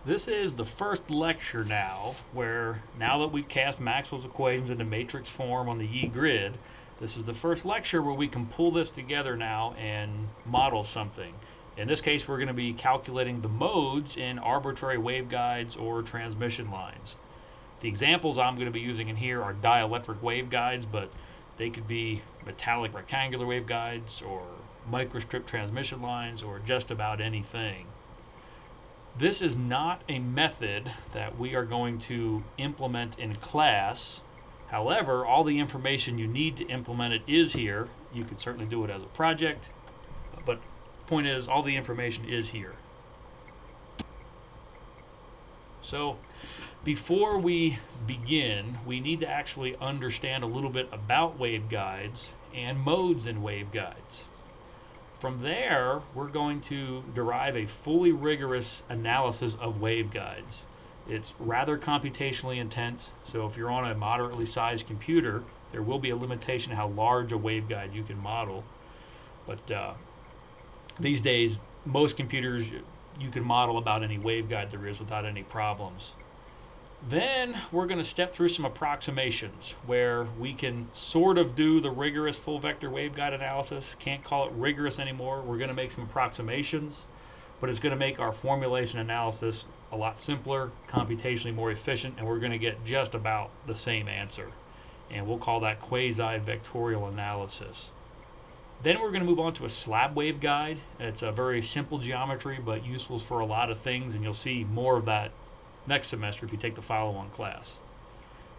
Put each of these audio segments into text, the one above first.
This is the first lecture now that we've cast Maxwell's equations into matrix form on the Yee grid, this is the first lecture where we can pull this together now and model something. In this case, we're going to be calculating the modes in arbitrary waveguides or transmission lines. The examples I'm going to be using in here are dielectric waveguides, but they could be metallic rectangular waveguides or microstrip transmission lines or just about anything. This is not a method that we are going to implement in class. However, all the information you need to implement it is here. You could certainly do it as a project, but the point is all the information is here. So before we begin, we need to actually understand a little bit about waveguides and modes in waveguides. From there, we're going to derive a fully rigorous analysis of waveguides. It's rather computationally intense, so if you're on a moderately sized computer, there will be a limitation how large a waveguide you can model. But these days, most computers, you can model about any waveguide there is without any problems. Then we're going to step through some approximations where we can sort of do the rigorous full vector waveguide analysis. Can't call it rigorous anymore. We're going to make some approximations, but it's going to make our formulation analysis a lot simpler, computationally more efficient, and we're going to get just about the same answer. And we'll call that quasi-vectorial analysis. Then we're going to move on to a slab waveguide. It's a very simple geometry, but useful for a lot of things, and you'll see more of that next semester if you take the follow-on class.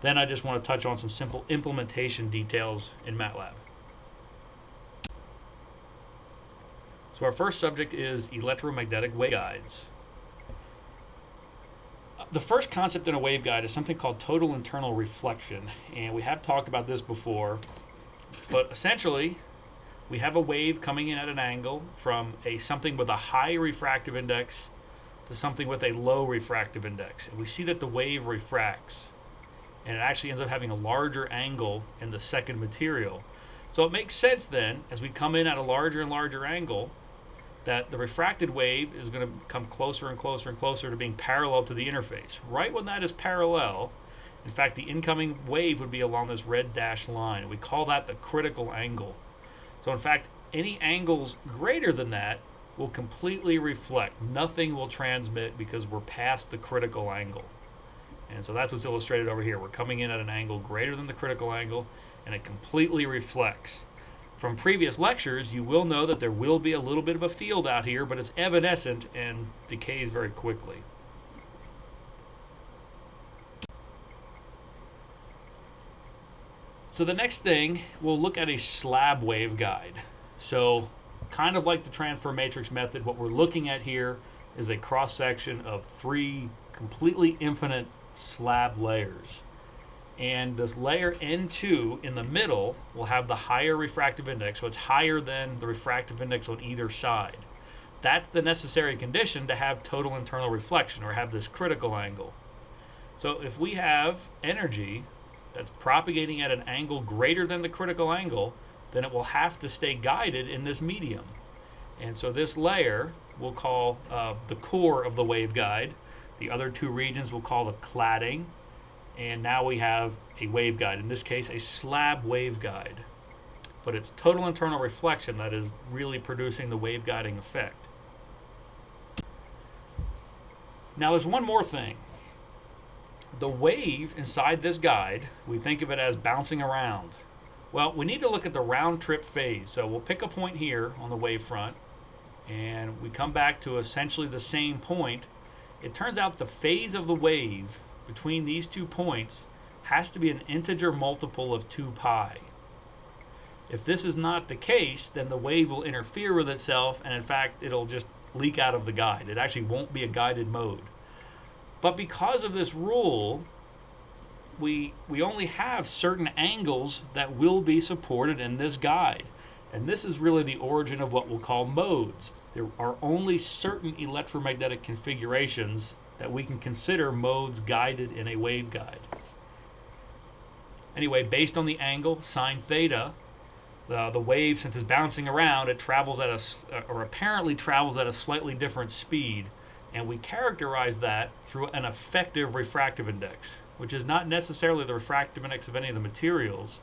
Then I just want to touch on some simple implementation details in MATLAB. So our first subject is electromagnetic waveguides. The first concept in a waveguide is something called total internal reflection, and we have talked about this before, but essentially we have a wave coming in at an angle from something with a high refractive index to something with a low refractive index. And we see that the wave refracts, and it actually ends up having a larger angle in the second material. So it makes sense then, as we come in at a larger and larger angle, that the refracted wave is going to come closer and closer and closer to being parallel to the interface. Right when that is parallel, in fact, the incoming wave would be along this red dashed line. We call that the critical angle. So in fact, any angles greater than that will completely reflect. Nothing will transmit because we're past the critical angle. And so that's what's illustrated over here. We're coming in at an angle greater than the critical angle, and it completely reflects. From previous lectures, you will know that there will be a little bit of a field out here, but it's evanescent and decays very quickly. So the next thing, we'll look at a slab waveguide. So kind of like the transfer matrix method, what we're looking at here is a cross-section of 3 completely infinite slab layers. And this layer N2 in the middle will have the higher refractive index, so it's higher than the refractive index on either side. That's the necessary condition to have total internal reflection, or have this critical angle. So if we have energy that's propagating at an angle greater than the critical angle, then it will have to stay guided in this medium. And so this layer we'll call the core of the waveguide. The other 2 regions we'll call the cladding. And now we have a waveguide, in this case a slab waveguide. But it's total internal reflection that is really producing the waveguiding effect. Now there's one more thing. The wave inside this guide, we think of it as bouncing around. Well, we need to look at the round trip phase. So we'll pick a point here on the wavefront, and we come back to essentially the same point. It turns out the phase of the wave between these 2 points has to be an integer multiple of 2 pi. If this is not the case, then the wave will interfere with itself, and in fact it'll just leak out of the guide. It actually won't be a guided mode. But because of this rule, we only have certain angles that will be supported in this guide. And this is really the origin of what we'll call modes. There are only certain electromagnetic configurations that we can consider modes guided in a waveguide. Anyway, based on the angle sine theta, the wave, since it's bouncing around, it travels at apparently travels at a slightly different speed. And we characterize that through an effective refractive index, which is not necessarily the refractive index of any of the materials.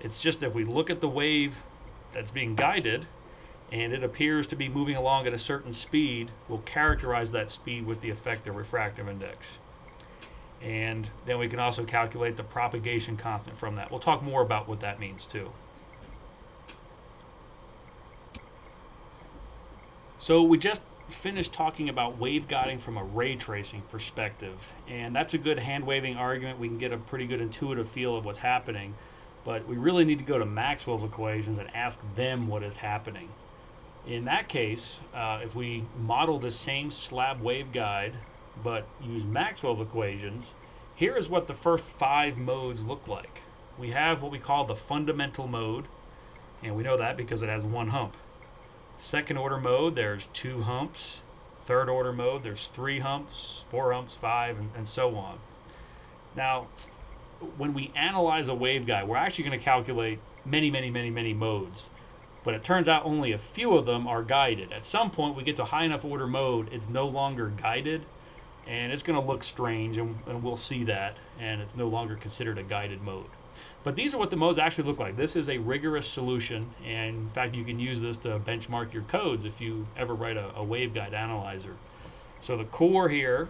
It's just that we look at the wave that's being guided and it appears to be moving along at a certain speed, we'll characterize that speed with the effective refractive index. And then we can also calculate the propagation constant from that. We'll talk more about what that means too. So we just finished talking about waveguiding from a ray tracing perspective, and that's a good hand-waving argument. We can get a pretty good intuitive feel of what's happening, but we really need to go to Maxwell's equations and ask them what is happening. In that case, if we model the same slab waveguide but use Maxwell's equations, here is what the first 5 modes look like. We have what we call the fundamental mode, and we know that because it has 1 hump. Second order mode, there's 2 humps. Third order mode, there's 3 humps, 4 humps, 5, and so on. Now, when we analyze a waveguide, we're actually going to calculate many modes. But it turns out only a few of them are guided. At some point, we get to high enough order mode, it's no longer guided, and it's going to look strange, and we'll see that, and it's no longer considered a guided mode. But these are what the modes actually look like. This is a rigorous solution, and in fact, you can use this to benchmark your codes if you ever write a waveguide analyzer. So the core here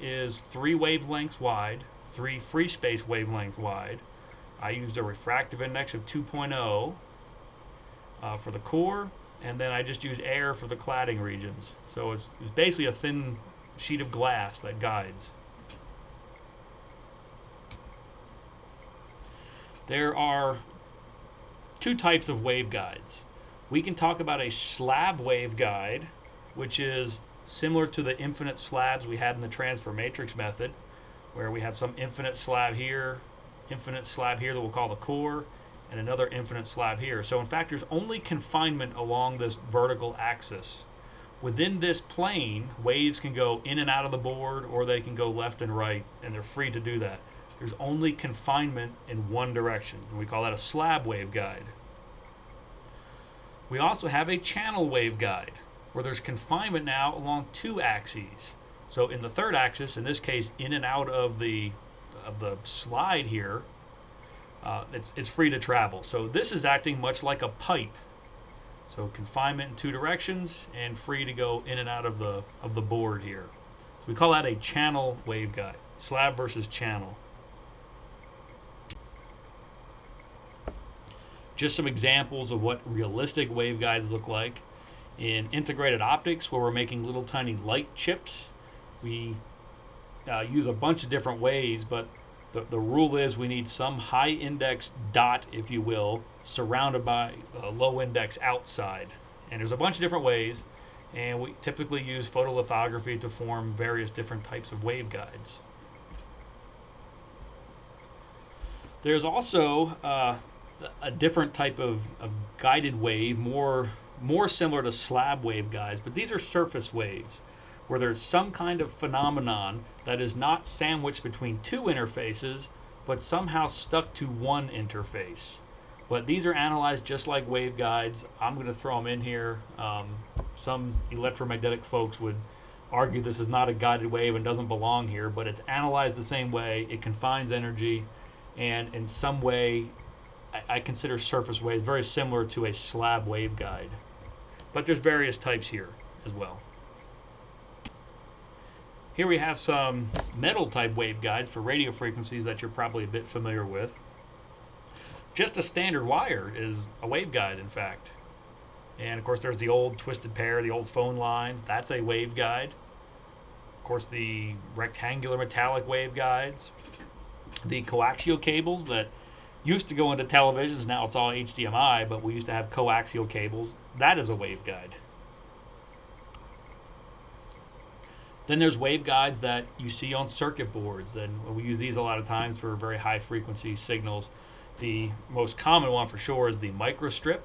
is 3 wavelengths wide, 3 free space wavelengths wide. I used a refractive index of 2.0 for the core, and then I just use air for the cladding regions. So it's basically a thin sheet of glass that guides. There are 2 types of waveguides. We can talk about a slab waveguide, which is similar to the infinite slabs we had in the transfer matrix method, where we have some infinite slab here that we'll call the core, and another infinite slab here. So in fact, there's only confinement along this vertical axis. Within this plane, waves can go in and out of the board, or they can go left and right, and they're free to do that. There's only confinement in one direction, and we call that a slab waveguide. We also have a channel waveguide, where there's confinement now along 2 axes. So in the third axis, in this case, in and out of the slide here, it's free to travel. So this is acting much like a pipe. So confinement in 2 directions and free to go in and out of the board here. So we call that a channel waveguide, slab versus channel. Just some examples of what realistic waveguides look like. In integrated optics, where we're making little tiny light chips, we use a bunch of different ways, but the rule is we need some high index dot, if you will, surrounded by a low index outside. And there's a bunch of different ways, and we typically use photolithography to form various different types of waveguides. There's also a different type of guided wave, more similar to slab waveguides, but these are surface waves, where there's some kind of phenomenon that is not sandwiched between 2 interfaces, but somehow stuck to one interface. But these are analyzed just like waveguides. I'm going to throw them in here. Some electromagnetic folks would argue this is not a guided wave and doesn't belong here, but it's analyzed the same way. It confines energy, and in some way, I consider surface waves very similar to a slab waveguide. But there's various types here as well. Here we have some metal type waveguides for radio frequencies that you're probably a bit familiar with. Just a standard wire is a waveguide, in fact. And of course there's the old twisted pair, the old phone lines, that's a waveguide. Of course the rectangular metallic waveguides. The coaxial cables that used to go into televisions, now it's all HDMI, but we used to have coaxial cables. That is a waveguide. Then there's waveguides that you see on circuit boards, and we use these a lot of times for very high frequency signals. The most common one for sure is the microstrip,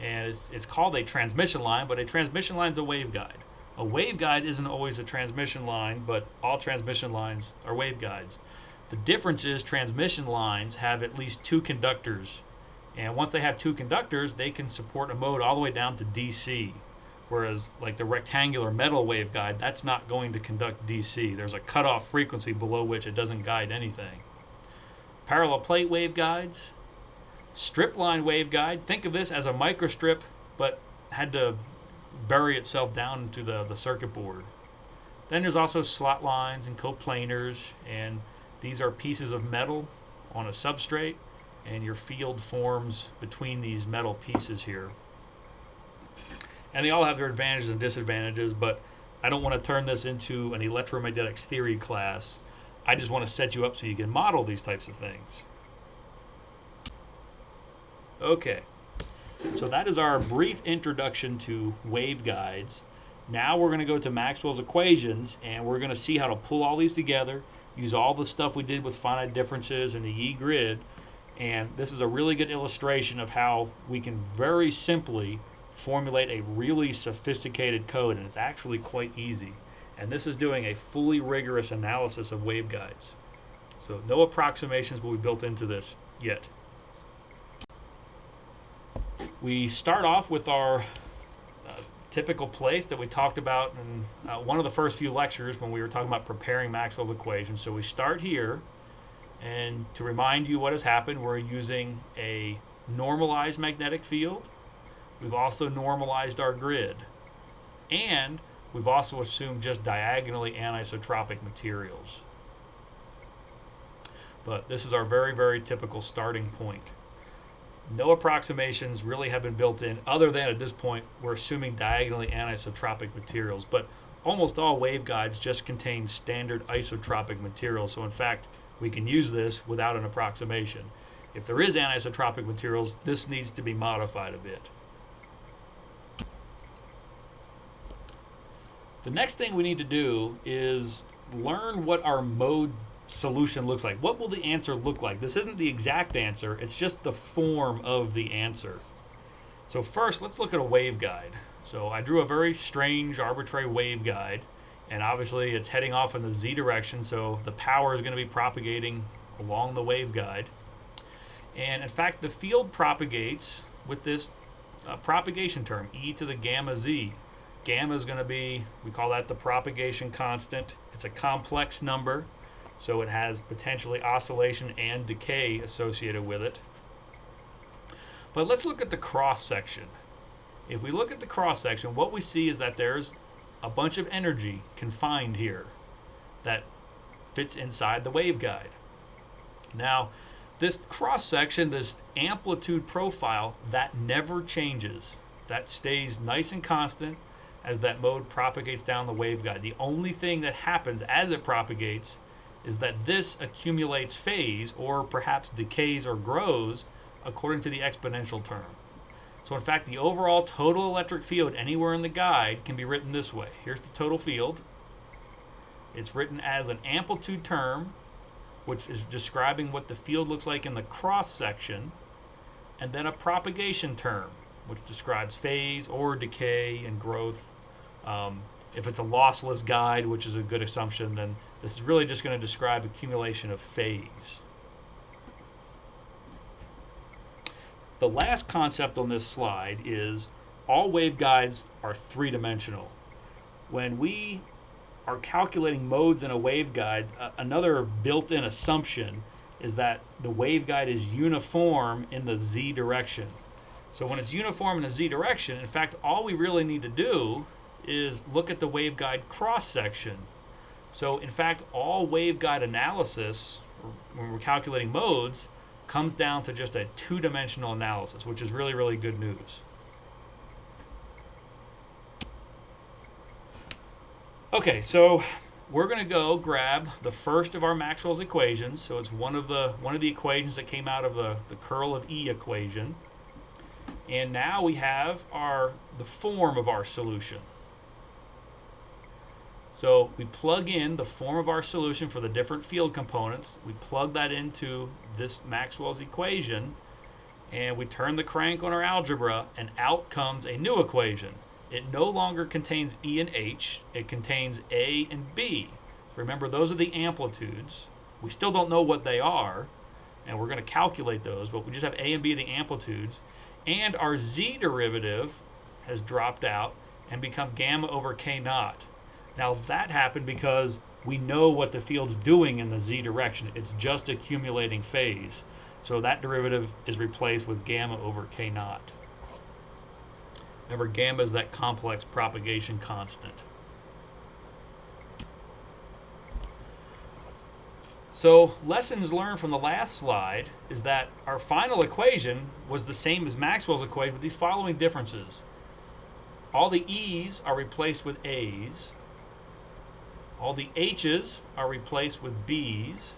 and it's called a transmission line, but a transmission line is a waveguide. A waveguide isn't always a transmission line, but all transmission lines are waveguides. The difference is transmission lines have at least 2 conductors, and once they have 2 conductors, they can support a mode all the way down to DC. Whereas like the rectangular metal waveguide, that's not going to conduct DC. There's a cutoff frequency below which it doesn't guide anything. Parallel plate waveguides, strip line waveguide. Think of this as a microstrip, but had to bury itself down into the circuit board. Then there's also slot lines and coplanars, and these are pieces of metal on a substrate, and your field forms between these metal pieces here. And they all have their advantages and disadvantages, but I don't want to turn this into an electromagnetics theory class. I just want to set you up so you can model these types of things. Okay, so that is our brief introduction to waveguides. Now we're going to go to Maxwell's equations, and we're going to see how to pull all these together, use all the stuff we did with finite differences and the Yee grid, and this is a really good illustration of how we can very simply formulate a really sophisticated code, and it's actually quite easy. And this is doing a fully rigorous analysis of waveguides. So no approximations will be built into this yet. We start off with our typical place that we talked about in one of the first few lectures when we were talking about preparing Maxwell's equations. So we start here, and to remind you what has happened, we're using a normalized magnetic field. We've also normalized our grid, and we've also assumed just diagonally anisotropic materials. But this is our very, very typical starting point. No approximations really have been built in, other than at this point we're assuming diagonally anisotropic materials, but almost all waveguides just contain standard isotropic materials, so in fact we can use this without an approximation. If there is anisotropic materials, this needs to be modified a bit. The next thing we need to do is learn what our mode solution looks like. What will the answer look like? This isn't the exact answer, it's just the form of the answer. So first, let's look at a waveguide. So I drew a very strange, arbitrary waveguide, and obviously it's heading off in the z direction, so the power is going to be propagating along the waveguide. And in fact, the field propagates with this propagation term, e to the gamma z. Gamma is going to be, we call that the propagation constant. It's a complex number, so it has potentially oscillation and decay associated with it. But let's look at the cross section. If we look at the cross section, what we see is that there's a bunch of energy confined here that fits inside the waveguide. Now, this cross section, this amplitude profile, that never changes. That stays nice and constant as that mode propagates down the waveguide. The only thing that happens as it propagates is that this accumulates phase, or perhaps decays or grows, according to the exponential term. So in fact, the overall total electric field anywhere in the guide can be written this way. Here's the total field. It's written as an amplitude term, which is describing what the field looks like in the cross section, and then a propagation term, which describes phase or decay and growth. If it's a lossless guide, which is a good assumption, then this is really just going to describe accumulation of phase. The last concept on this slide is all waveguides are three-dimensional. When we are calculating modes in a waveguide, another built-in assumption is that the waveguide is uniform in the z direction. So when it's uniform in the z direction, in fact, all we really need to do is look at the waveguide cross-section. So in fact, all waveguide analysis, when we're calculating modes, comes down to just a two-dimensional analysis, which is really, really good news. Okay, so we're going to go grab the first of our Maxwell's equations. So it's one of the equations that came out of the curl of E equation. And now we have the form of our solution. So we plug in the form of our solution for the different field components. We plug that into this Maxwell's equation, and we turn the crank on our algebra, and out comes a new equation. It no longer contains E and H, it contains A and B. Remember, those are the amplitudes. We still don't know what they are, and we're going to calculate those, but we just have A and B, the amplitudes, and our Z derivative has dropped out, and become gamma over k naught. Now that happened because we know what the field's doing in the z direction. It's just accumulating phase. So that derivative is replaced with gamma over k naught. Remember, gamma is that complex propagation constant. So lessons learned from the last slide is that our final equation was the same as Maxwell's equation with these following differences. All the e's are replaced with a's. All the h's are replaced with b's.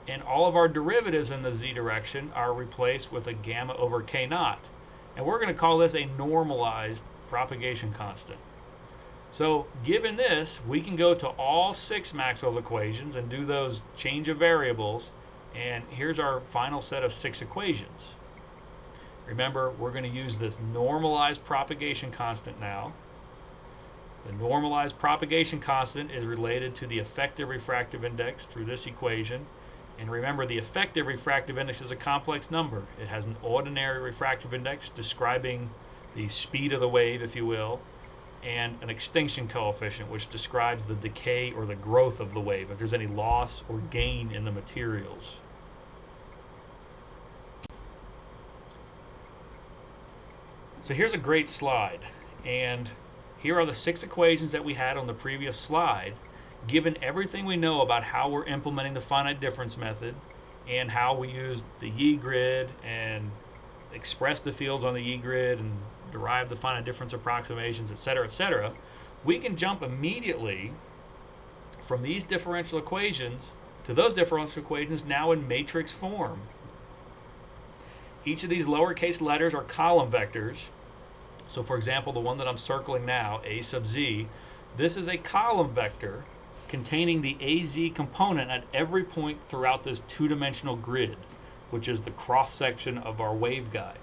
And all of our derivatives in the z direction are replaced with a gamma over k naught. And we're going to call this a normalized propagation constant. So given this, we can go to all 6 Maxwell's equations and do those change of variables. And here's our final set of 6 equations. Remember, we're going to use this normalized propagation constant now. The normalized propagation constant is related to the effective refractive index through this equation. And remember, the effective refractive index is a complex number. It has an ordinary refractive index describing the speed of the wave, if you will, and an extinction coefficient, which describes the decay or the growth of the wave, if there's any loss or gain in the materials. So here's a great slide, and here are the 6 equations that we had on the previous slide. Given everything we know about how we're implementing the finite difference method and how we use the Yee grid and express the fields on the Yee grid and derive the finite difference approximations, etc., we can jump immediately from these differential equations to those differential equations now in matrix form. Each of these lowercase letters are column vectors. So for example, the one that I'm circling now, a sub z, this is a column vector containing the AZ component at every point throughout this 2-dimensional grid, which is the cross-section of our waveguide.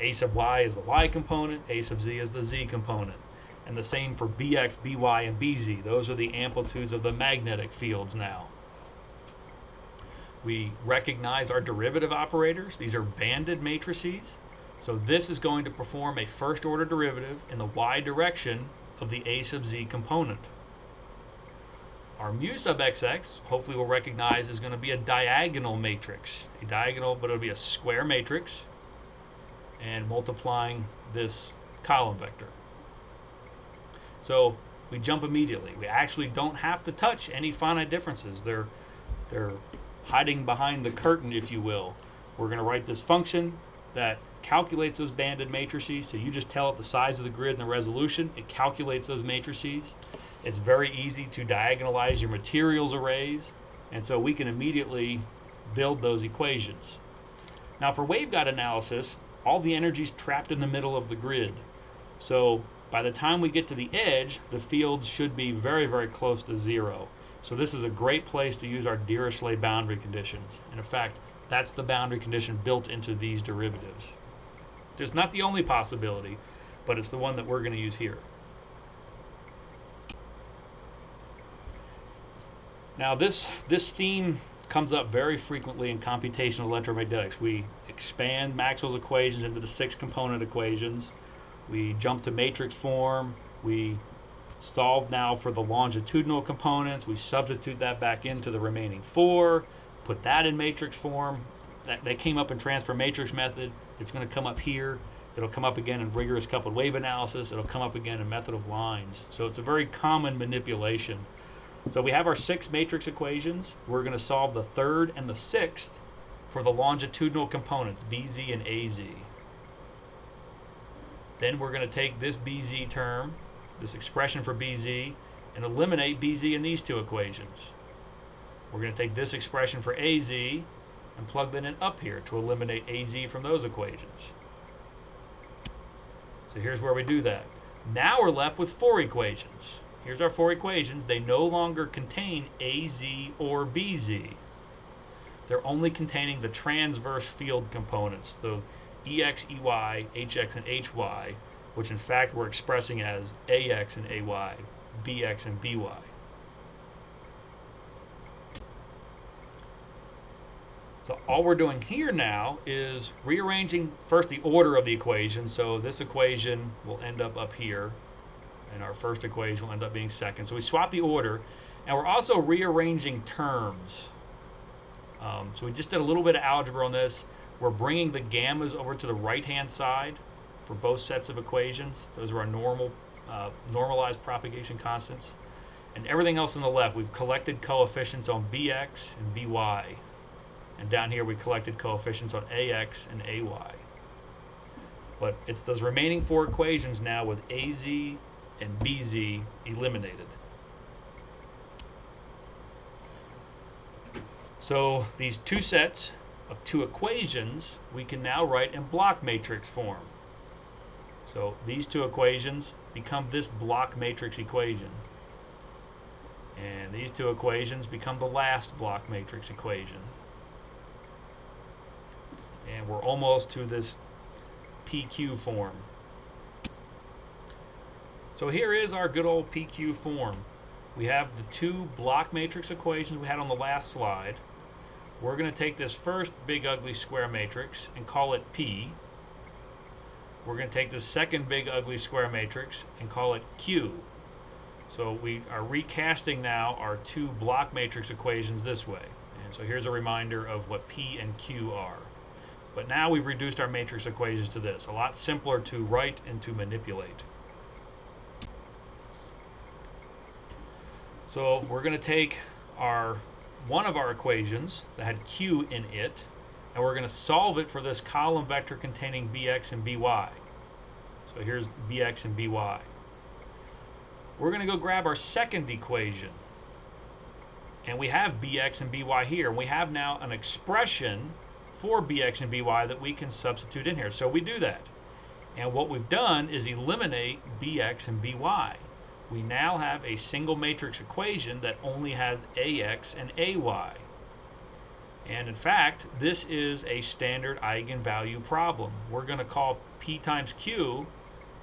A sub y is the y component, a sub z is the z component. And the same for bx, by, and bz. Those are the amplitudes of the magnetic fields now. We recognize our derivative operators. These are banded matrices. So this is going to perform a first-order derivative in the y direction of the a sub z component. Our mu sub xx, hopefully we'll recognize, is going to be a diagonal matrix. A diagonal, but it'll be a square matrix, and multiplying this column vector. So we jump immediately. We actually don't have to touch any finite differences. They're hiding behind the curtain, if you will. We're going to write this function that calculates those banded matrices. So you just tell it the size of the grid and the resolution. It calculates those matrices. It's very easy to diagonalize your materials arrays, and so we can immediately build those equations. Now for waveguide analysis, all the energy is trapped in the middle of the grid. So by the time we get to the edge, the fields should be very, very close to 0. So this is a great place to use our Dirichlet boundary conditions. And in fact, that's the boundary condition built into these derivatives. It's not the only possibility, but it's the one that we're going to use here. Now this theme comes up very frequently in computational electromagnetics. We expand Maxwell's equations into the 6 component equations. We jump to matrix form. We solve now for the longitudinal components. We substitute that back into the remaining 4, put that in matrix form. That came up in transfer matrix method. It's going to come up here. It'll come up again in rigorous coupled wave analysis. It'll come up again in method of lines. So it's a very common manipulation. So we have our 6 matrix equations. We're going to solve the 3rd and the 6th for the longitudinal components, BZ and AZ. Then we're going to take this BZ term, this expression for BZ, and eliminate BZ in these 2 equations. We're going to take this expression for AZ and plug that in up here to eliminate AZ from those equations. So here's where we do that. Now we're left with 4 equations. Here's our 4 equations. They no longer contain AZ or BZ. They're only containing the transverse field components, so EX, EY, HX, and HY, which in fact we're expressing as AX and AY, BX and BY. So all we're doing here now is rearranging first the order of the equation. So this equation will end up here, and our first equation will end up being second. So we swap the order, and we're also rearranging terms. So we just did a little bit of algebra on this. We're bringing the gammas over to the right-hand side for both sets of equations. Those are our normalized propagation constants. And everything else on the left, we've collected coefficients on bx and by. And down here we collected coefficients on ax and ay. But it's those remaining four equations now with az and bz eliminated. So these two sets of two equations we can now write in block matrix form. So these two equations become this block matrix equation. And these two equations become the last block matrix equation. And we're almost to this PQ form. So here is our good old PQ form. We have the two block matrix equations we had on the last slide. We're going to take this first big ugly square matrix and call it P. We're going to take this second big ugly square matrix and call it Q. So we are recasting now our two block matrix equations this way. And so here's a reminder of what P and Q are. But now we've reduced our matrix equations to this. A lot simpler to write and to manipulate. So we're going to take one of our equations that had Q in it, and we're going to solve it for this column vector containing bx and by. So here's bx and by. We're going to go grab our second equation, and we have bx and by here, and we have now an expression for bx and by that we can substitute in here. So we do that, and what we've done is eliminate bx and by. We now have a single matrix equation that only has ax and ay. And in fact, this is a standard eigenvalue problem. We're going to call P times Q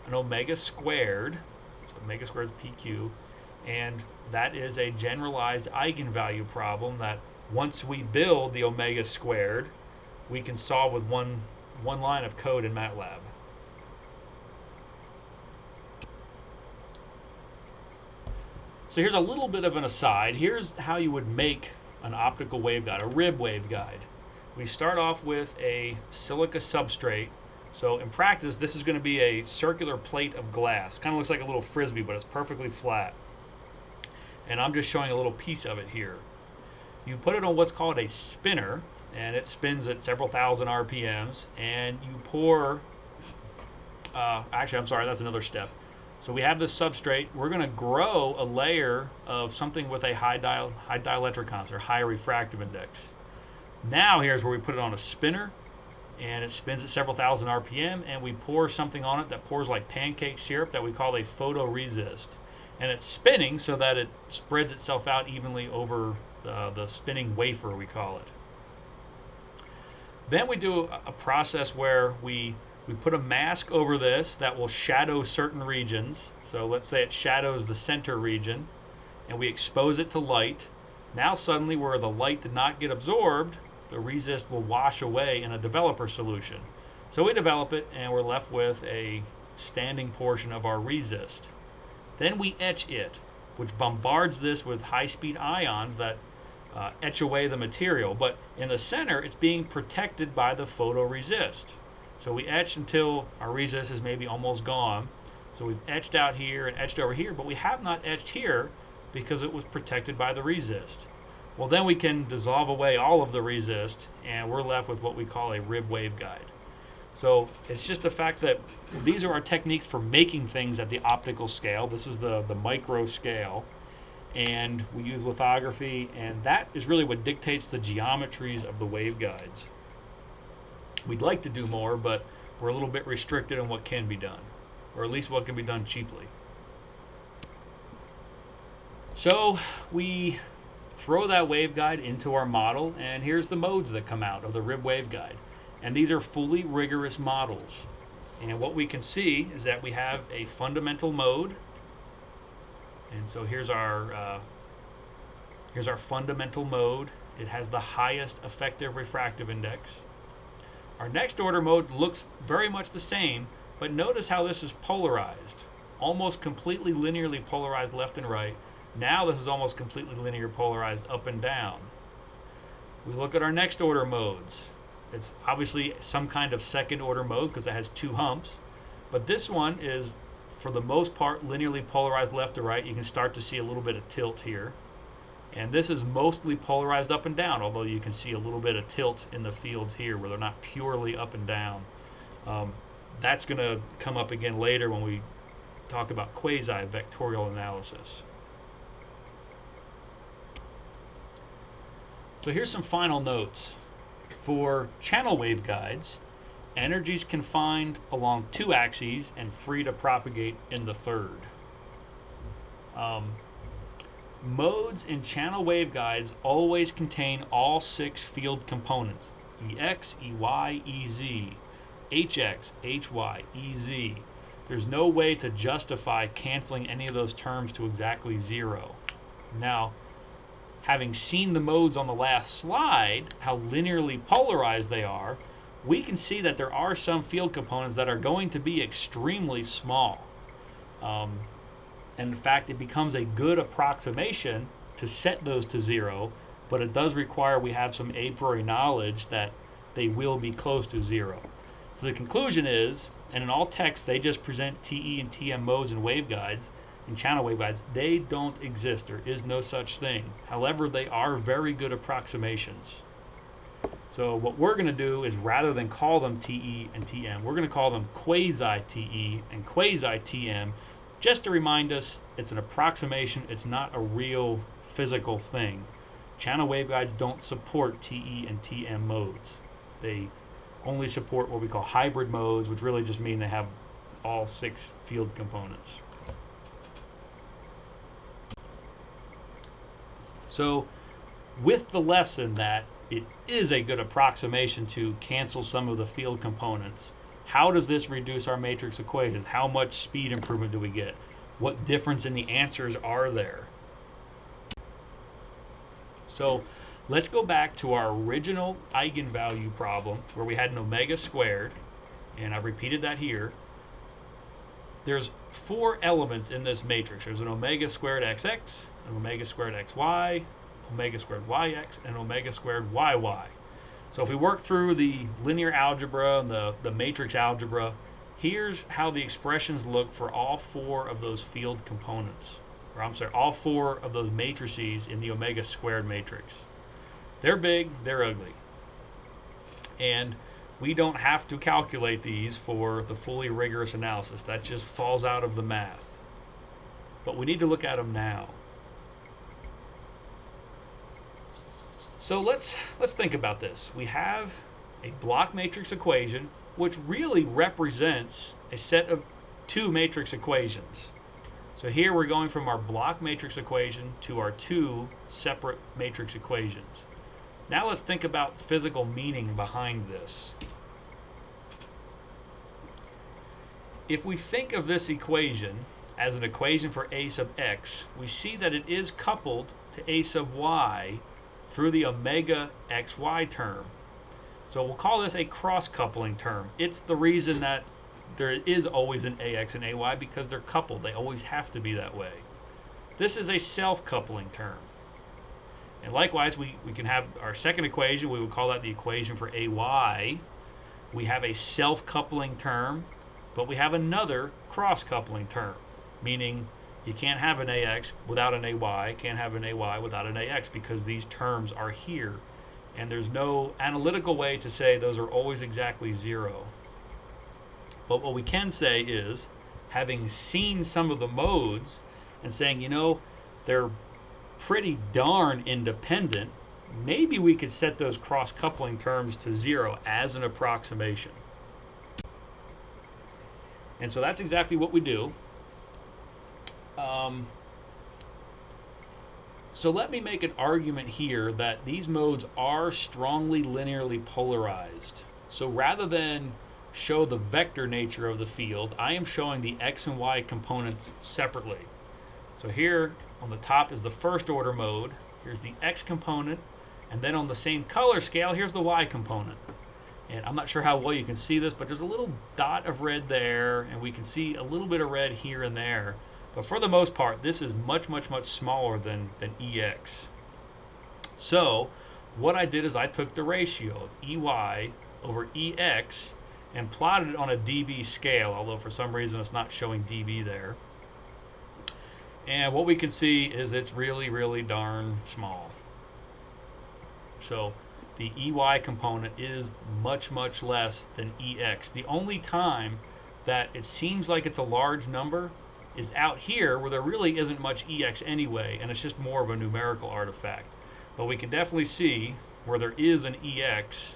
an omega squared. So omega squared is PQ. And that is a generalized eigenvalue problem that once we build the omega squared, we can solve with one line of code in MATLAB. So here's a little bit of an aside. Here's how you would make an optical waveguide, a rib waveguide. We start off with a silica substrate. So in practice, this is going to be a circular plate of glass. Kind of looks like a little frisbee, but it's perfectly flat. And I'm just showing a little piece of it here. You put it on what's called a spinner, and it spins at several thousand RPMs, and you pour, actually I'm sorry, that's another step. So we have this substrate. We're going to grow a layer of something with a high dielectric constant, or high refractive index. Now here's where we put it on a spinner, and it spins at several thousand RPM, and we pour something on it that pours like pancake syrup that we call a photoresist. And it's spinning so that it spreads itself out evenly over the spinning wafer, we call it. Then we do a process where we put a mask over this that will shadow certain regions. So let's say it shadows the center region, and we expose it to light. Now suddenly where the light did not get absorbed, the resist will wash away in a developer solution. So we develop it, and we're left with a standing portion of our resist. Then we etch it, which bombards this with high-speed ions that etch away the material. But in the center, it's being protected by the photoresist. So we etch until our resist is maybe almost gone. So we've etched out here and etched over here, but we have not etched here because it was protected by the resist. Well, then we can dissolve away all of the resist, and we're left with what we call a rib waveguide. So it's just the fact that these are our techniques for making things at the optical scale. This is the micro scale, and we use lithography, and that is really what dictates the geometries of the waveguides. We'd like to do more, but we're a little bit restricted on what can be done, or at least what can be done cheaply. So we throw that waveguide into our model, and here's the modes that come out of the rib waveguide. And these are fully rigorous models. And what we can see is that we have a fundamental mode. And so here's our fundamental mode, It has the highest effective refractive index. Our next order mode looks very much the same, but notice how this is polarized. Almost completely linearly polarized left and right. Now this is almost completely linear polarized up and down. We look at our next order modes. It's obviously some kind of second order mode because it has two humps. But this one is, for the most part, linearly polarized left to right. You can start to see a little bit of tilt here. And this is mostly polarized up and down, although you can see a little bit of tilt in the fields here where they're not purely up and down. That's going to come up again later when we talk about quasi-vectorial analysis. So here's some final notes. For channel waveguides, energy is confined along two axes and free to propagate in the third. Modes in channel waveguides always contain all 6 field components: Ex, Ey, Ez, Hx, Hy, Ez. There's no way to justify canceling any of those terms to exactly 0. Now, having seen the modes on the last slide, how linearly polarized they are, we can see that there are some field components that are going to be extremely small. And in fact, it becomes a good approximation to set those to 0, but it does require we have some a priori knowledge that they will be close to 0. So the conclusion is, and in all texts they just present TE and TM modes and waveguides, and channel waveguides, they don't exist. There is no such thing. However, they are very good approximations. So what we're going to do is, rather than call them TE and TM, we're going to call them quasi-TE and quasi-TM, just to remind us it's an approximation, it's not a real physical thing. Channel waveguides don't support TE and TM modes. They only support what we call hybrid modes, which really just mean they have all 6 field components. So with the lesson that it is a good approximation to cancel some of the field components, how does this reduce our matrix equations? How much speed improvement do we get? What difference in the answers are there? So let's go back to our original eigenvalue problem where we had an omega squared, and I've repeated that here. There's 4 elements in this matrix. There's an omega squared xx, an omega squared xy, omega squared yx, and omega squared yy. So if we work through the linear algebra and the matrix algebra, here's how the expressions look for all 4 of those field components. Or I'm sorry, all 4 of those matrices in the omega squared matrix. They're big, they're ugly. And we don't have to calculate these for the fully rigorous analysis. That just falls out of the math. But we need to look at them now. So let's think about this. We have a block matrix equation which really represents a set of 2 matrix equations. So here we're going from our block matrix equation to our 2 separate matrix equations. Now let's think about physical meaning behind this. If we think of this equation as an equation for a sub x, we see that it is coupled to a sub y through the omega xy term. So we'll call this a cross-coupling term. It's the reason that there is always an ax and ay, because they're coupled. They always have to be that way. This is a self-coupling term. And likewise, we can have our second equation. We would call that the equation for ay. We have a self-coupling term, but we have another cross-coupling term, meaning you can't have an ax without an ay, can't have an ay without an ax, because these terms are here. And there's no analytical way to say those are always exactly 0. But what we can say is, having seen some of the modes and saying, you know, they're pretty darn independent, maybe we could set those cross-coupling terms to 0 as an approximation. And so that's exactly what we do. So let me make an argument here that these modes are strongly linearly polarized. So rather than show the vector nature of the field, I am showing the x and y components separately. So here on the top is the first order mode. Here's the x component, And then on the same color scale, here's the y component. And I'm not sure how well you can see this, but there's a little dot of red there, and we can see a little bit of red here and there. But for the most part, this is much smaller than EX. So what I did is I took the ratio of EY over EX and plotted it on a dB scale, although for some reason it's not showing dB there. And what we can see is it's really darn small. So the EY component is much less than EX. The only time that it seems like it's a large number is out here where there really isn't much EX anyway, and it's just more of a numerical artifact. But we can definitely see where there is an EX,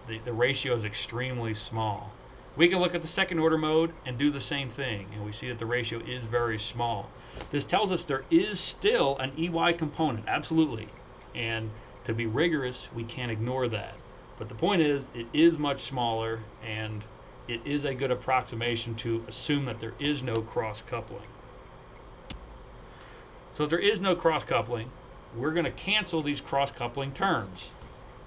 the ratio is extremely small. We can look at the second order mode and do the same thing, and we see that the ratio is very small. This tells us there is still an EY component, absolutely. And to be rigorous, we can't ignore that. But the point is, it is much smaller, and it is a good approximation to assume that there is no cross-coupling. So if there is no cross-coupling, we're going to cancel these cross-coupling terms.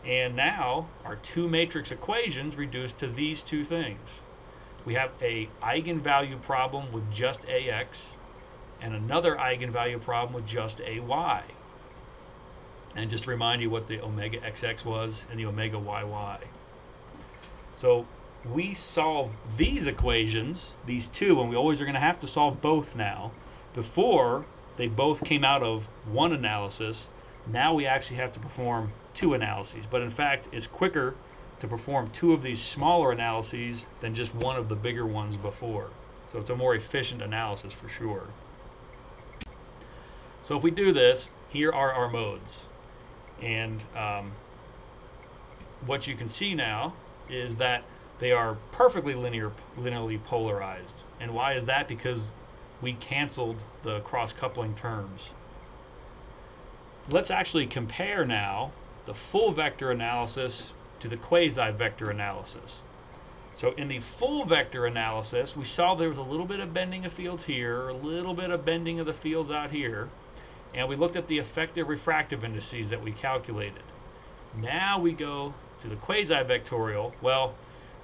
And now our two matrix equations reduce to these two things. We have a eigenvalue problem with just AX and another eigenvalue problem with just AY. And just to remind you what the omega XX was and the omega YY. So we solve these equations, these two, and we always are going to have to solve both now. Before, they both came out of one analysis. Now we actually have to perform two analyses. But in fact, it's quicker to perform two of these smaller analyses than just one of the bigger ones before. So it's a more efficient analysis for sure. So if we do this, here are our modes. And what you can see now is that they are perfectly linearly polarized. And why is that? Because we canceled the cross-coupling terms. Let's actually compare now the full vector analysis to the quasi-vector analysis. So in the full vector analysis, we saw there was a little bit of bending of fields here, a little bit of bending of the fields out here, and we looked at the effective refractive indices that we calculated. Now we go to the quasi-vectorial. Well,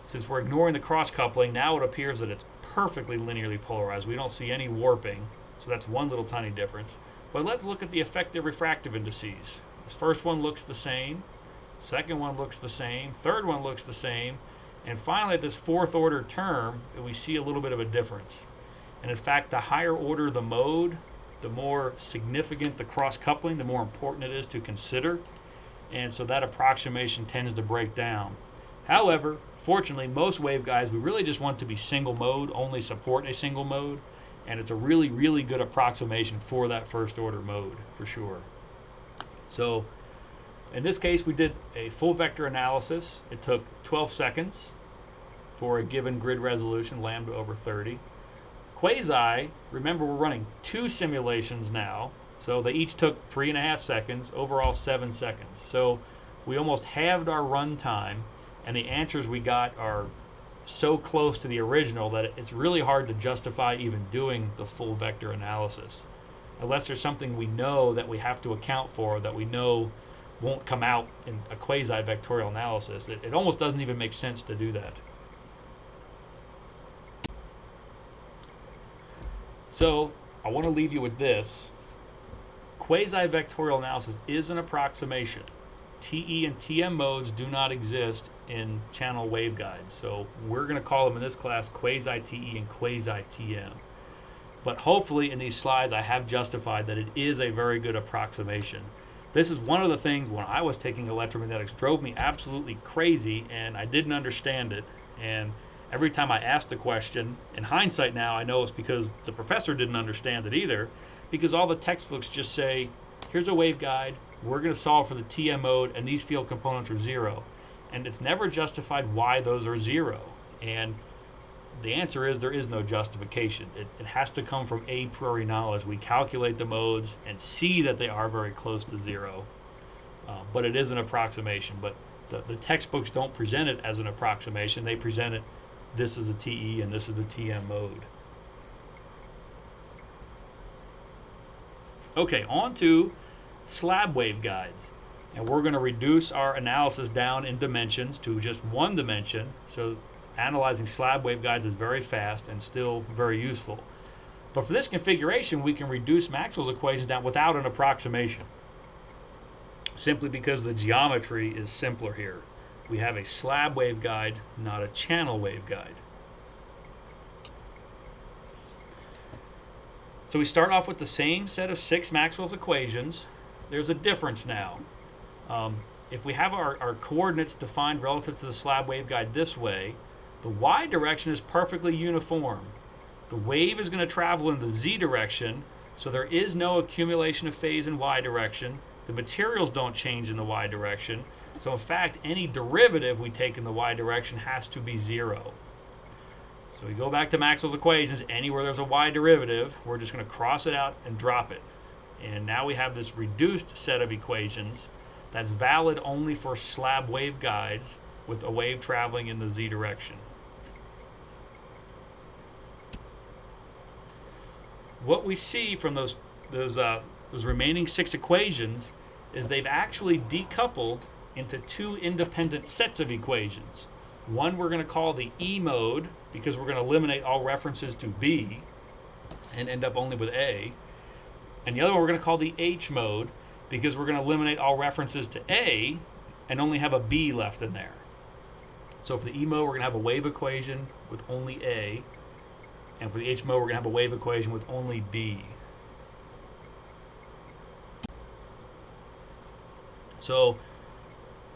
since we're ignoring the cross-coupling, now it appears that it's perfectly linearly polarized. We don't see any warping, so that's one little tiny difference. But let's look at the effective refractive indices. This first one looks the same, second one looks the same, third one looks the same, and finally at this fourth order term, we see a little bit of a difference. And in fact, the higher order the mode, the more significant the cross-coupling, the more important it is to consider. And so that approximation tends to break down. However, fortunately, most waveguides, we really just want to be single mode, only support a single mode. And it's a really good approximation for that first order mode, for sure. So in this case, we did a full vector analysis. It took 12 seconds for a given grid resolution, lambda over 30. Quasi, remember we're running two simulations now, so they each took 3.5 seconds, overall 7 seconds. So we almost halved our run time, and the answers we got are so close to the original that it's really hard to justify even doing the full vector analysis. Unless there's something we know that we have to account for that we know won't come out in a quasi-vectorial analysis. It almost doesn't even make sense to do that. So I want to leave you with this. Quasi-vectorial analysis is an approximation. TE and TM modes do not exist in channel waveguides. So we're going to call them in this class quasi-TE and quasi-TM. But hopefully in these slides I have justified that it is a very good approximation. This is one of the things when I was taking electromagnetics drove me absolutely crazy, and I didn't understand it. And every time I asked the question, in hindsight now I know it's because the professor didn't understand it either, because all the textbooks just say, here's a waveguide, we're going to solve for the TM mode, and these field components are 0. And it's never justified why those are 0. And the answer is there is no justification. It has to come from a priori knowledge. We calculate the modes and see that they are very close to 0. But it is an approximation. But the textbooks don't present it as an approximation. They present it, this is the TE and this is the TM mode. Okay, on to slab waveguides. And we're going to reduce our analysis down in dimensions to just one dimension. So analyzing slab waveguides is very fast and still very useful. But for this configuration, we can reduce Maxwell's equations down without an approximation, simply because the geometry is simpler here. We have a slab waveguide, not a channel waveguide. So we start off with the same set of 6 Maxwell's equations. There's a difference now. If we have our coordinates defined relative to the slab waveguide this way, the y direction is perfectly uniform. The wave is going to travel in the z direction, so there is no accumulation of phase in y direction. The materials don't change in the y direction. So in fact, any derivative we take in the y direction has to be 0. So we go back to Maxwell's equations. Anywhere there's a y derivative, we're just going to cross it out and drop it. And now we have this reduced set of equations that's valid only for slab waveguides with a wave traveling in the z direction. What we see from those remaining 6 equations is they've actually decoupled into 2 independent sets of equations. One we're going to call the E mode, because we're going to eliminate all references to B and end up only with A. And the other one we're going to call the H mode, because we're going to eliminate all references to A and only have a B left in there. So for the E mode, we're going to have a wave equation with only A. And for the H mode, we're going to have a wave equation with only B. So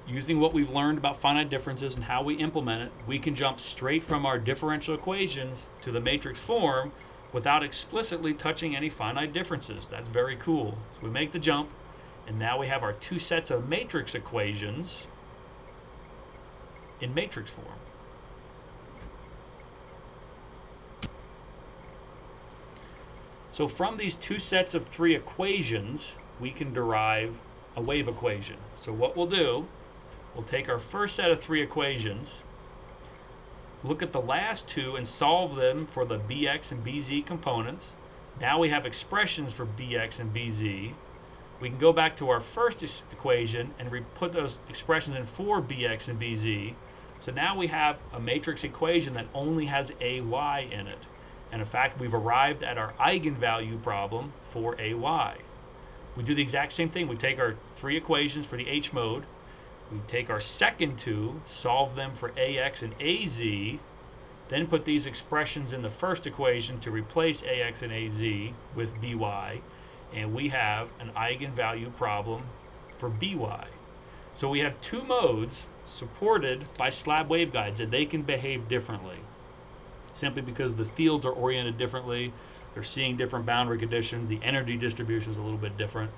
using what we've learned about finite differences and how we implement it, we can jump straight from our differential equations to the matrix form without explicitly touching any finite differences. That's very cool. So we make the jump, and now we have our 2 sets of matrix equations in matrix form. So from these 2 sets of 3 equations, we can derive a wave equation. So what we'll do, we'll take our first set of 3 equations, look at the last 2 and solve them for the bx and bz components. Now we have expressions for bx and bz. We can go back to our first equation and put those expressions in for bx and bz. So now we have a matrix equation that only has ay in it. And in fact, we've arrived at our Eigen-Value problem for ay. We do the exact same thing. We take our 3 equations for the H mode. We take our second 2, solve them for ax and az, then put these expressions in the first equation to replace ax and az with by, and we have an Eigen-Value problem for by. So we have 2 modes supported by slab waveguides, and they can behave differently, simply because the fields are oriented differently, they're seeing different boundary conditions, the energy distribution is a little bit different,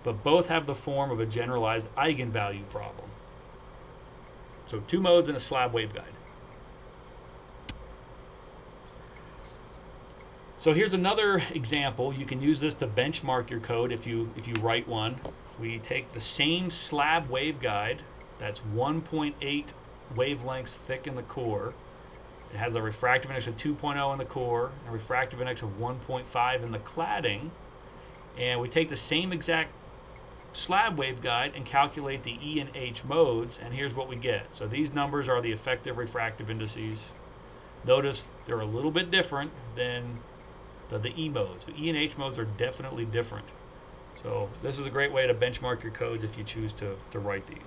but both have the form of a generalized Eigen-Value problem. So 2 modes in a slab waveguide. So here's another example. You can use this to benchmark your code if you write one. We take the same slab waveguide that's 1.8 wavelengths thick in the core. It has a refractive index of 2.0 in the core, a refractive index of 1.5 in the cladding, and we take the same exact slab waveguide and calculate the E and H modes, and here's what we get. So these numbers are the effective refractive indices. Notice they're a little bit different than the E modes. The E and H modes are definitely different. So this is a great way to benchmark your codes if you choose to write these.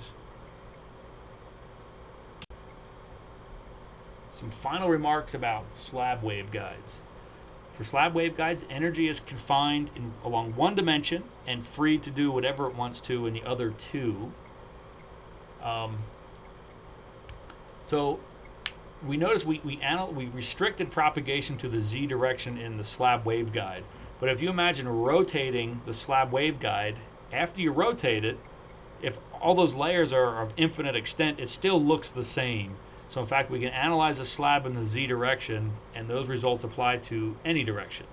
Some final remarks about slab waveguides. For slab waveguides, energy is confined along one dimension and free to do whatever it wants to in the other 2. So we notice we restricted propagation to the z direction in the slab waveguide. But if you imagine rotating the slab waveguide, after you rotate it, if all those layers are of infinite extent, it still looks the same. So in fact, we can analyze a slab in the z direction, and those results apply to any direction.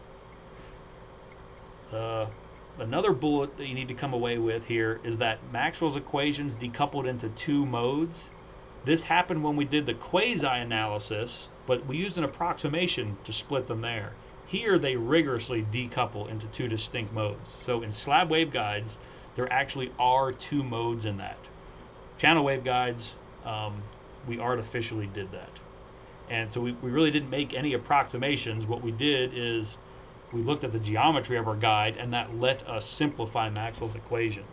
Another bullet that you need to come away with here is that Maxwell's equations decoupled into 2 modes. This happened when we did the quasi-analysis, but we used an approximation to split them there. Here, they rigorously decouple into 2 distinct modes. So in slab waveguides, there actually are two modes in that. Channel waveguides, we artificially did that. And so we really didn't make any approximations. What we did is we looked at the geometry of our guide, and that let us simplify Maxwell's equations.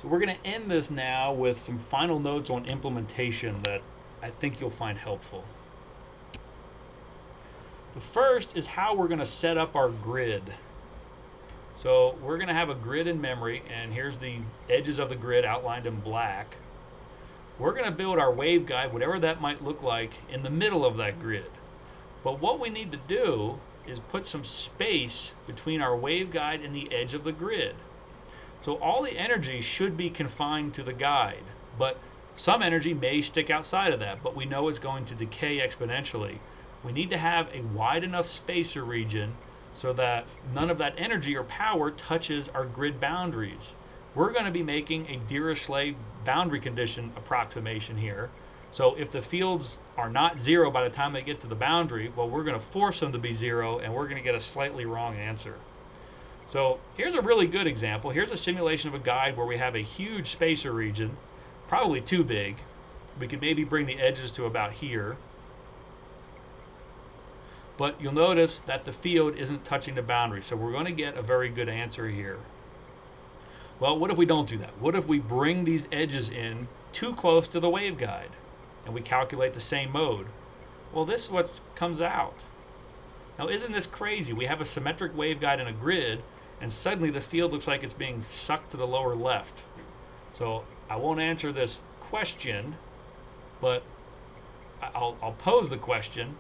So we're going to end this now with some final notes on implementation that I think you'll find helpful. The first is how we're going to set up our grid. So we're going to have a grid in memory, and here's the edges of the grid outlined in black. We're going to build our waveguide, whatever that might look like, in the middle of that grid. But what we need to do is put some space between our waveguide and the edge of the grid. So all the energy should be confined to the guide, but some energy may stick outside of that, but we know it's going to decay exponentially. We need to have a wide enough spacer region so that none of that energy or power touches our grid boundaries. We're going to be making a Dirichlet boundary condition approximation here. So if the fields are not zero by the time they get to the boundary, well, we're going to force them to be zero, and we're going to get a slightly wrong answer. So here's a really good example. Here's a simulation of a guide where we have a huge spacer region, probably too big. We could maybe bring the edges to about here. But you'll notice that the field isn't touching the boundary, so we're going to get a very good answer here. Well, what if we don't do that? What if we bring these edges in too close to the waveguide and we calculate the same mode? Well, this is what comes out. Now, isn't this crazy? We have a symmetric waveguide in a grid, and suddenly the field looks like it's being sucked to the lower left. So I won't answer this question, but I'll pose the question.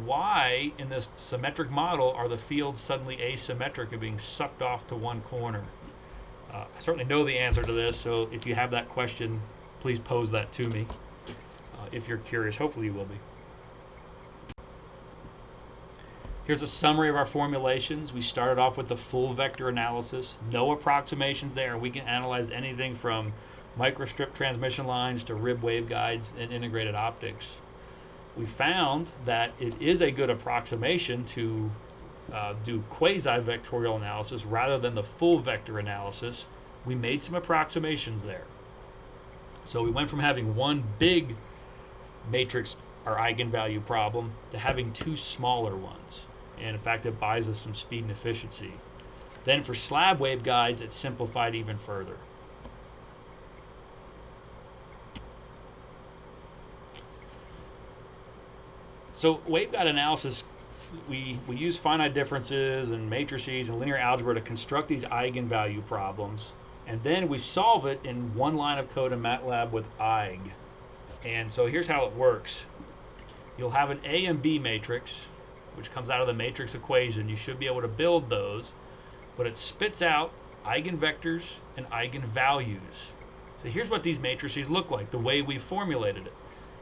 Why in this symmetric model are the fields suddenly asymmetric and being sucked off to one corner? I certainly know the answer to this, so if you have that question, please pose that to me. If you're curious, hopefully you will be. Here's a summary of our formulations. We started off with the full vector analysis. No approximations there. We can analyze anything from microstrip transmission lines to rib waveguides and integrated optics. We found that it is a good approximation to do quasi-vectorial analysis rather than the full vector analysis. We made some approximations there. So we went from having one big matrix or eigenvalue problem to having two smaller ones. And in fact, it buys us some speed and efficiency. Then for slab waveguides, it simplified even further. So waveguide analysis, we use finite differences and matrices and linear algebra to construct these eigenvalue problems, and then we solve it in one line of code in MATLAB with eig. And so here's how it works. You'll have an A and B matrix, which comes out of the matrix equation. You should be able to build those, but it spits out eigenvectors and eigenvalues. So here's what these matrices look like, the way we formulated it.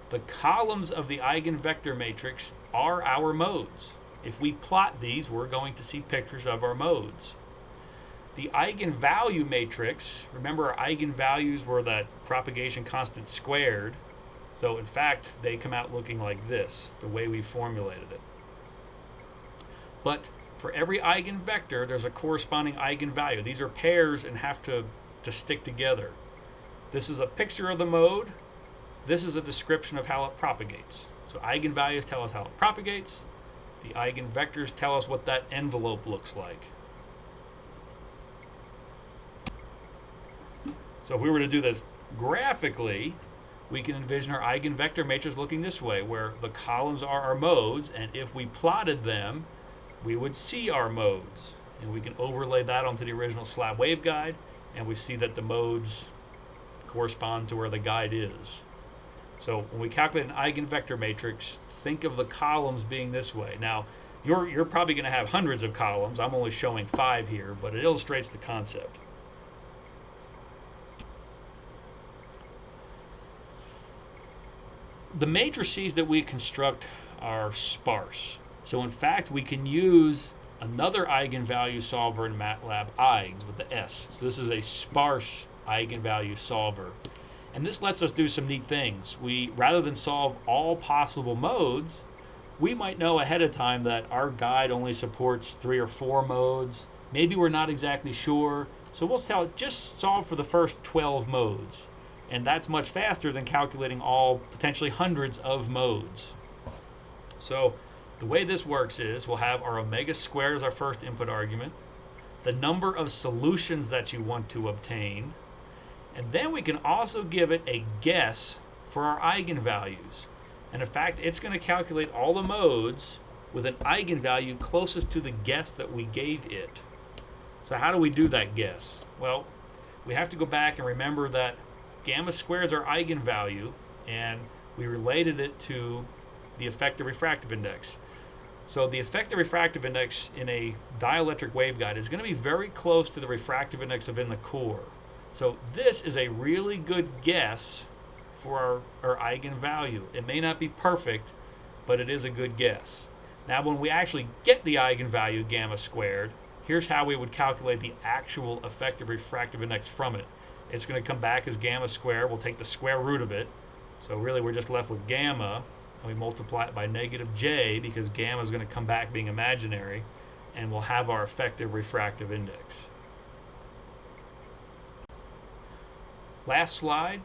The columns of the eigenvector matrix are our modes. If we plot these, we're going to see pictures of our modes. The eigenvalue matrix, remember our eigenvalues were that propagation constant squared. So in fact, they come out looking like this, the way we formulated it. But for every eigenvector, there's a corresponding eigenvalue. These are pairs and have to stick together. This is a picture of the mode. This is a description of how it propagates. So eigenvalues tell us how it propagates. The eigenvectors tell us what that envelope looks like. So if we were to do this graphically, we can envision our eigenvector matrix looking this way, where the columns are our modes, and if we plotted them, we would see our modes. And we can overlay that onto the original slab waveguide, and we see that the modes correspond to where the guide is. So when we calculate an eigenvector matrix, think of the columns being this way. Now, you're probably going to have hundreds of columns. I'm only showing 5 here, but it illustrates the concept. The matrices that we construct are sparse. So in fact, we can use another eigenvalue solver in MATLAB, eigs, with the S. So this is a sparse eigenvalue solver. And this lets us do some neat things. Rather than solve all possible modes, we might know ahead of time that our guide only supports 3 or 4 modes. Maybe we're not exactly sure. So we'll just solve for the first 12 modes. And that's much faster than calculating all potentially hundreds of modes. So the way this works is we'll have our omega squared as our first input argument, the number of solutions that you want to obtain, and then we can also give it a guess for our eigenvalues. And in fact, it's going to calculate all the modes with an eigenvalue closest to the guess that we gave it. So how do we do that guess? Well, we have to go back and remember that gamma squared is our eigenvalue, and we related it to the effective refractive index. So the effective refractive index in a dielectric waveguide is going to be very close to the refractive index within the core. So this is a really good guess for our eigenvalue. It may not be perfect, but it is a good guess. Now when we actually get the eigenvalue gamma squared, here's how we would calculate the actual effective refractive index from it. It's going to come back as gamma squared. We'll take the square root of it. So really we're just left with gamma, and we multiply it by negative j because gamma is going to come back being imaginary, and we'll have our effective refractive index. Last slide.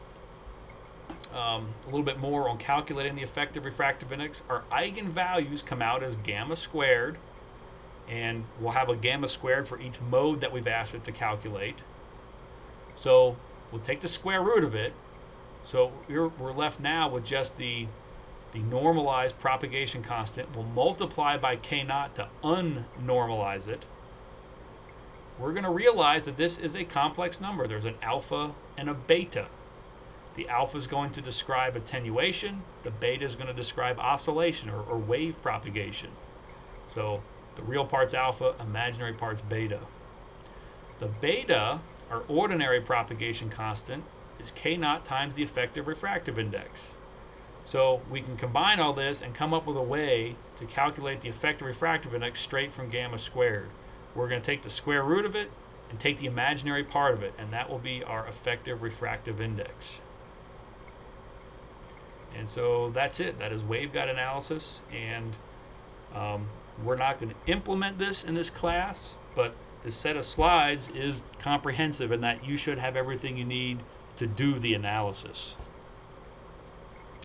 A little bit more on calculating the effective refractive index. Our eigenvalues come out as gamma squared, and we'll have a gamma squared for each mode that we've asked it to calculate. So we'll take the square root of it. So we're left now with just the normalized propagation constant. We'll multiply by k0 to unnormalize it. We're going to realize that this is a complex number. There's an alpha and a beta. The alpha is going to describe attenuation. The beta is going to describe oscillation or wave propagation. So the real part's alpha, imaginary part's beta. The beta, our ordinary propagation constant, is k0 times the effective refractive index. So we can combine all this and come up with a way to calculate the effective refractive index straight from gamma squared. We're going to take the square root of it and take the imaginary part of it, and that will be our effective refractive index. And so that's it. That is waveguide analysis, and we're not going to implement this in this class, but the set of slides is comprehensive in that you should have everything you need to do the analysis.